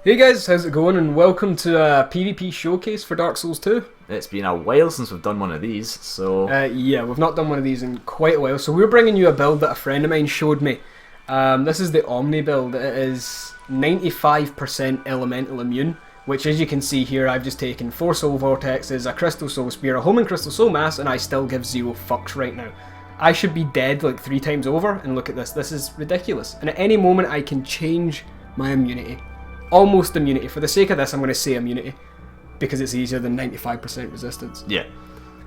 Hey guys, how's it going? And welcome to a PvP showcase for Dark Souls 2. It's been a while since we've done one of these, so... Yeah, we've not done one of these in quite a while, so we're bringing you a build that a friend of mine showed me. This is the Omni build. It is 95% elemental immune, which as you can see here, I've just taken 4 soul vortexes, a crystal soul spear, a homing crystal soul mass, and I still give 0 fucks right now. I should be dead like 3 times over, and look at this. This is ridiculous. And at any moment I can change my immunity. Almost immunity. For the sake of this, I'm going to say immunity, because it's easier than 95% resistance. Yeah.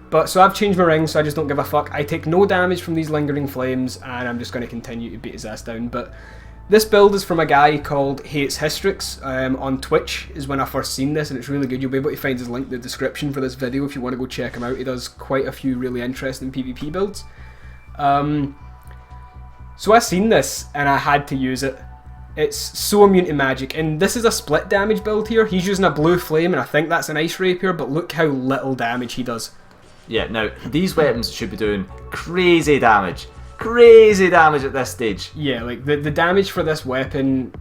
But, so I've changed my ring, so I just don't give a fuck. I take no damage from these lingering flames, and I'm just going to continue to beat his ass down. But this build is from a guy called Hystrix on Twitch, is when I first seen this, and it's really good. You'll be able to find his link in the description for this video if you want to go check him out. He does quite a few really interesting PvP builds. So I seen this, and I had to use it. It's so immune to magic, and this is a split damage build here. He's using a blue flame, and I think that's an ice rapier, but look how little damage he does. Yeah, now, these weapons should be doing crazy damage. Crazy damage at this stage. Yeah, like, the damage for this weapon,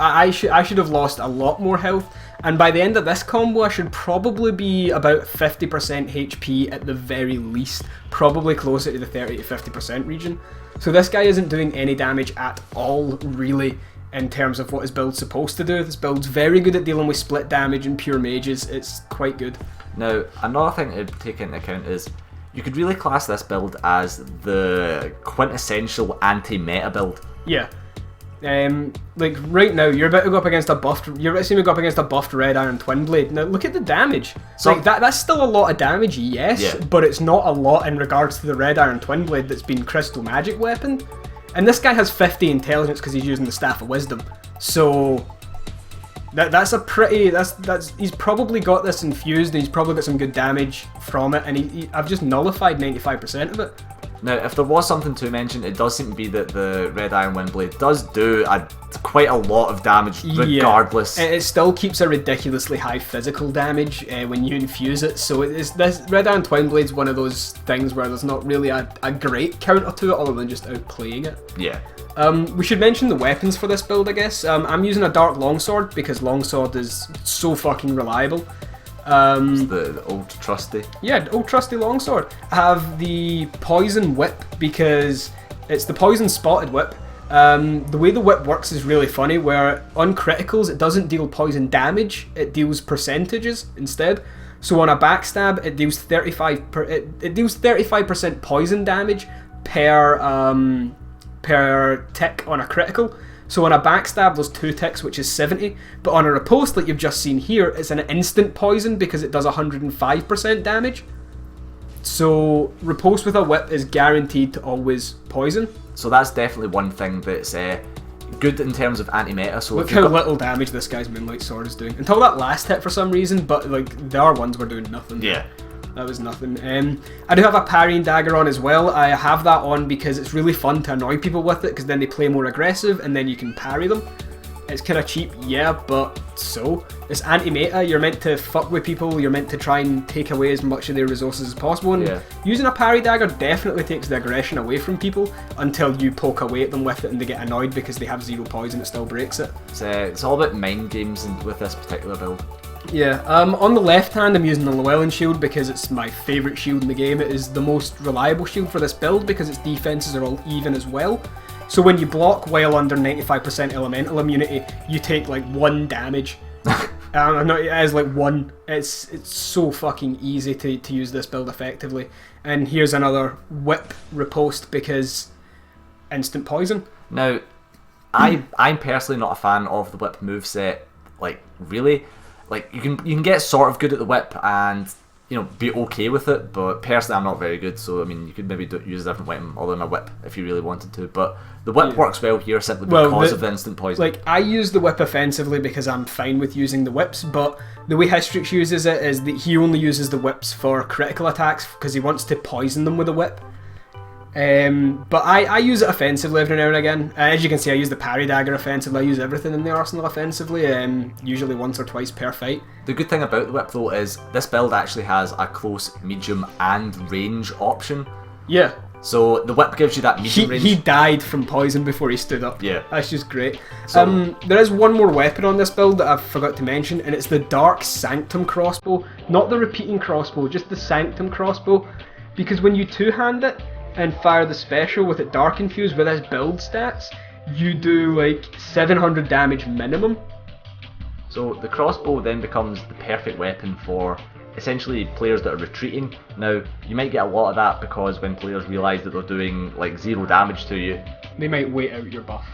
I should have lost a lot more health, and by the end of this combo, I should probably be about 50% HP at the very least, probably closer to the 30 to 50% region. So this guy isn't doing any damage at all, really, in terms of what his build's supposed to do. This build's very good at dealing with split damage and pure mages. It's quite good. Now, another thing to take into account is you could really class this build as the quintessential anti-meta build. Yeah. Like right now, you're about to go up against a buffed. You're about to see me go up against a buffed Red Iron Twin Blade. Now look at the damage. So like that's still a lot of damage, yes, yeah. But it's not a lot in regards to the Red Iron Twin Blade that's been Crystal Magic weaponed. And this guy has 50 intelligence because he's using the Staff of Wisdom. So that's a pretty he's probably got this infused and he's probably got some good damage from it, and I've just nullified 95% of it. Now, if there was something to mention, it does seem to be that the Red Iron Windblade does do quite a lot of damage regardless. Yeah. It still keeps a ridiculously high physical damage when you infuse it, so this Red Iron Twin Blade's one of those things where there's not really a great counter to it other than just outplaying it. Yeah. We should mention the weapons for this build, I guess. I'm using a Dark Longsword because Longsword is so fucking reliable. It's the old trusty. Yeah, old trusty longsword. I have the poison whip because it's the poison spotted whip. The way the whip works is really funny, where on criticals it doesn't deal poison damage, it deals percentages instead. So on a backstab it deals 35% poison damage per tick on a critical. So on a backstab there's 2 ticks, which is 70, but on a riposte like you've just seen here, it's an instant poison because it does 105% damage. So riposte with a whip is guaranteed to always poison. So that's definitely one thing that's good in terms of anti-meta. So look how little damage this guy's Moonlight Sword is doing. Until that last hit for some reason, but like the other ones were doing nothing. Yeah. That was nothing. I do have a parrying dagger on as well. I have that on because it's really fun to annoy people with it, because then they play more aggressive and then you can parry them. It's kind of cheap, yeah, but so. It's anti-meta, you're meant to fuck with people, you're meant to try and take away as much of their resources as possible, and using a parry dagger definitely takes the aggression away from people until you poke away at them with it and they get annoyed because they have 0 poison, it still breaks it. It's all about mind games with this particular build. Yeah, on the left hand I'm using the Llewellyn shield because it's my favourite shield in the game. It is the most reliable shield for this build because its defences are all even as well. So when you block while under 95% elemental immunity, you take like 1 damage. No, it is like 1. It's so fucking easy to use this build effectively. And here's another whip riposte because instant poison. Now, I'm personally not a fan of the whip moveset. Like, really? Like, you can get sort of good at the whip and, you know, be okay with it, but personally I'm not very good, so I mean, you could maybe use a different weapon other than a whip if you really wanted to, but the whip works well here simply because of the instant poison. Like, I use the whip offensively because I'm fine with using the whips, but the way Hystrix uses it is that he only uses the whips for critical attacks because he wants to poison them with a whip. But I use it offensively every now and again. As you can see, I use the parry dagger offensively. I use everything in the arsenal offensively, usually once or twice per fight. The good thing about the whip though is this build actually has a close, medium and range option. Yeah. So the whip gives you that medium range. He died from poison before he stood up. Yeah. That's just great. So, there is one more weapon on this build that I forgot to mention, and it's the Dark Sanctum crossbow. Not the repeating crossbow, just the Sanctum crossbow. Because when you two-hand it and fire the special with it Dark Infused with his build stats, you do like 700 damage minimum. So the crossbow then becomes the perfect weapon for essentially players that are retreating. Now, you might get a lot of that because when players realise that they're doing like 0 damage to you, they might wait out your buff.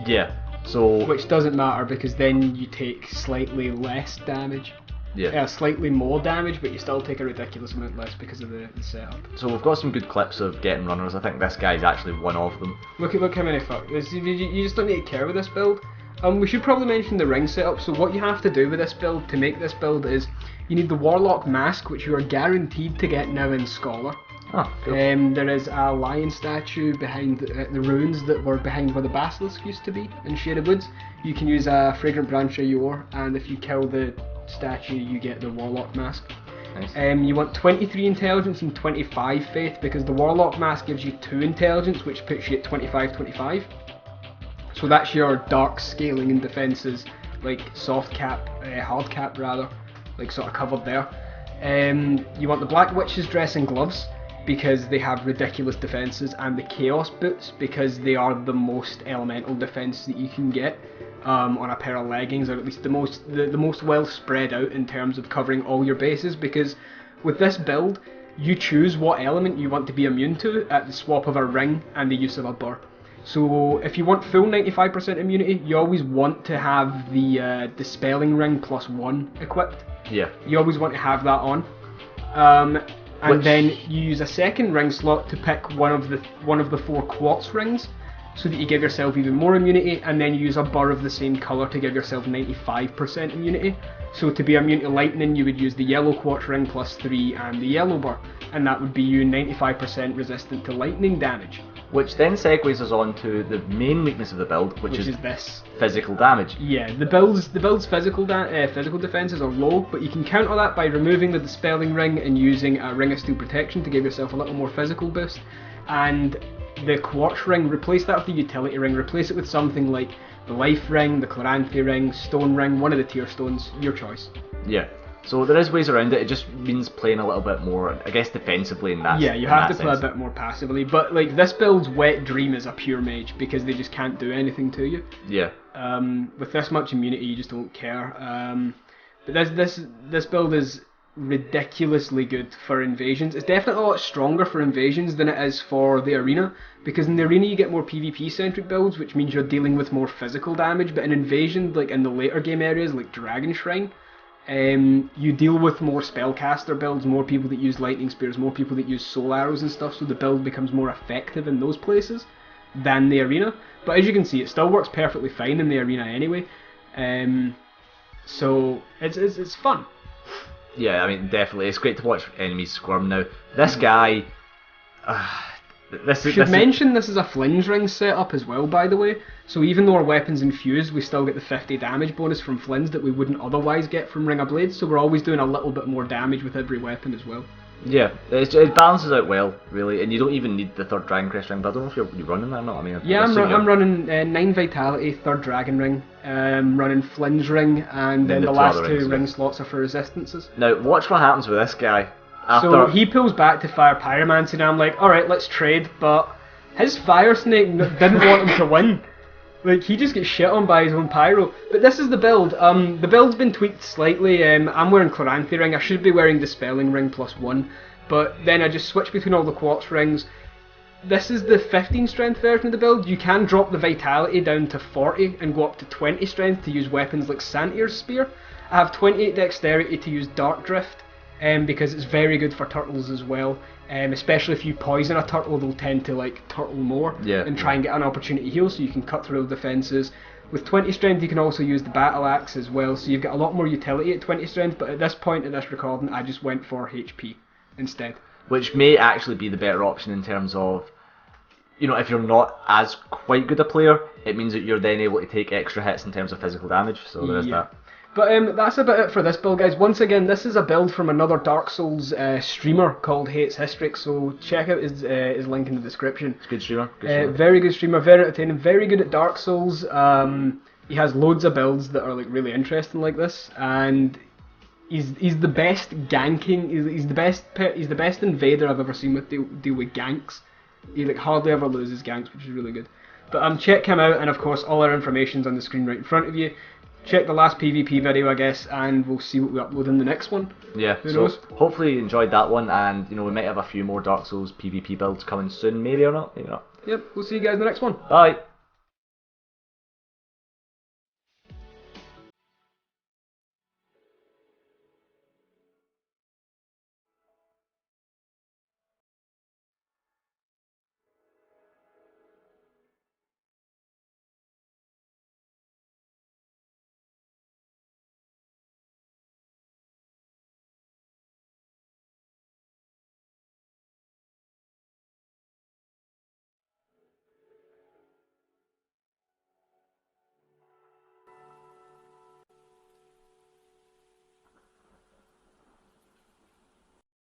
Yeah, so... Which doesn't matter because then you take slightly less damage. Yeah. Slightly more damage, but you still take a ridiculous amount less because of the setup. So we've got some good clips of getting runners. I think this guy's actually one of them. Look how many fuck. You just don't need to care with this build. We should probably mention the ring setup. So what you have to do with this build to make this build is you need the Warlock mask, which you are guaranteed to get now in Scholar. Oh, cool. There is a lion statue behind the ruins that were behind where the basilisk used to be in Shaded Woods. You can use a fragrant branch of yore, and if you kill the statue, you get the Warlock mask. Nice. You want 23 intelligence and 25 faith because the Warlock mask gives you 2 intelligence, which puts you at 25. So that's your dark scaling and defenses, like soft cap, hard cap rather, like sort of covered there. You want the Black Witch's dress and gloves because they have ridiculous defenses, and the Chaos boots because they are the most elemental defense that you can get on a pair of leggings, or at least the most well spread out in terms of covering all your bases. Because with this build, you choose what element you want to be immune to at the swap of a ring and the use of a burr. So if you want full 95% immunity, you always want to have the dispelling ring +1 equipped. Yeah. You always want to have that on. Then you use a second ring slot to pick one of the 4 quartz rings, so that you give yourself even more immunity, and then you use a burr of the same colour to give yourself 95% immunity. So to be immune to lightning, you would use the yellow quartz ring +3 and the yellow burr, and that would be you 95% resistant to lightning damage. Which then segues us on to the main weakness of the build, which is this physical damage. Yeah, the build's physical defenses are low, but you can counter that by removing the dispelling ring and using a ring of steel protection to give yourself a little more physical boost. And the quartz ring, replace that with the utility ring. Replace it with something like the life ring, the Chloranthy ring, stone ring, one of the tier stones, your choice. Yeah. So there is ways around it. It just means playing a little bit more, I guess, defensively in that. Yeah, you have to play a bit more passively. But like this build's wet dream is a pure mage because they just can't do anything to you. Yeah. With this much immunity, you just don't care. But this build is ridiculously good for invasions. It's definitely a lot stronger for invasions than it is for the arena, because in the arena you get more PvP centric builds, which means you're dealing with more physical damage. But in invasion, like in the later game areas like Dragon Shrine, you deal with more spellcaster builds, more people that use lightning spears, more people that use soul arrows and stuff, so the build becomes more effective in those places than the arena. But as you can see, it still works perfectly fine in the arena anyway. So it's fun. Yeah, I mean, definitely. It's great to watch enemies squirm. Now, this guy... This is a flinge ring setup as well, by the way. So even though our weapon's infused, we still get the 50 damage bonus from flings that we wouldn't otherwise get from Ring of Blades. So we're always doing a little bit more damage with every weapon as well. Yeah, it balances out well, really, and you don't even need the 3rd Dragon Crest ring. But I don't know if you're running that or not. I mean, yeah, I'm running 9 Vitality, 3rd Dragon ring, running Flinge ring, and then the last 2 ring slots are for resistances. Now, watch what happens with this guy. So he pulls back to fire Pyromancy, and I'm like, alright, let's trade, but his Fire Snake didn't want him to win. Like, he just gets shit on by his own Pyro. But this is the build. The build's been tweaked slightly. I'm wearing Chloranthy ring. I should be wearing Dispelling ring +1. But then I just switch between all the Quartz rings. This is the 15 strength version of the build. You can drop the Vitality down to 40 and go up to 20 strength to use weapons like Santier's Spear. I have 28 Dexterity to use Dark Drift, because it's very good for turtles as well. Especially if you poison a turtle, they'll tend to like turtle more and try and get an opportunity heal, so you can cut through the defenses. With 20 strength you can also use the battle axe as well, so you've got a lot more utility at 20 strength, but at this point in this recording I just went for HP instead. Which may actually be the better option in terms of if you're not as quite good a player, it means that you're then able to take extra hits in terms of physical damage. So there is that. But that's about it for this build, guys. Once again, this is a build from another Dark Souls streamer called Hystrix, so check out his link in the description. It's a good streamer. Very good streamer, very entertaining, very good at Dark Souls. He has loads of builds that are like really interesting like this, and he's the best ganking. He's the best invader I've ever seen with deal with ganks. He like hardly ever loses ganks, which is really good. But check him out, and of course all our information's on the screen right in front of you. Check the last PvP video, I guess, and we'll see what we upload in the next one. Yeah, Who knows? Hopefully you enjoyed that one, and we might have a few more Dark Souls PvP builds coming soon, maybe or not, maybe not. Yep, we'll see you guys in the next one. Bye.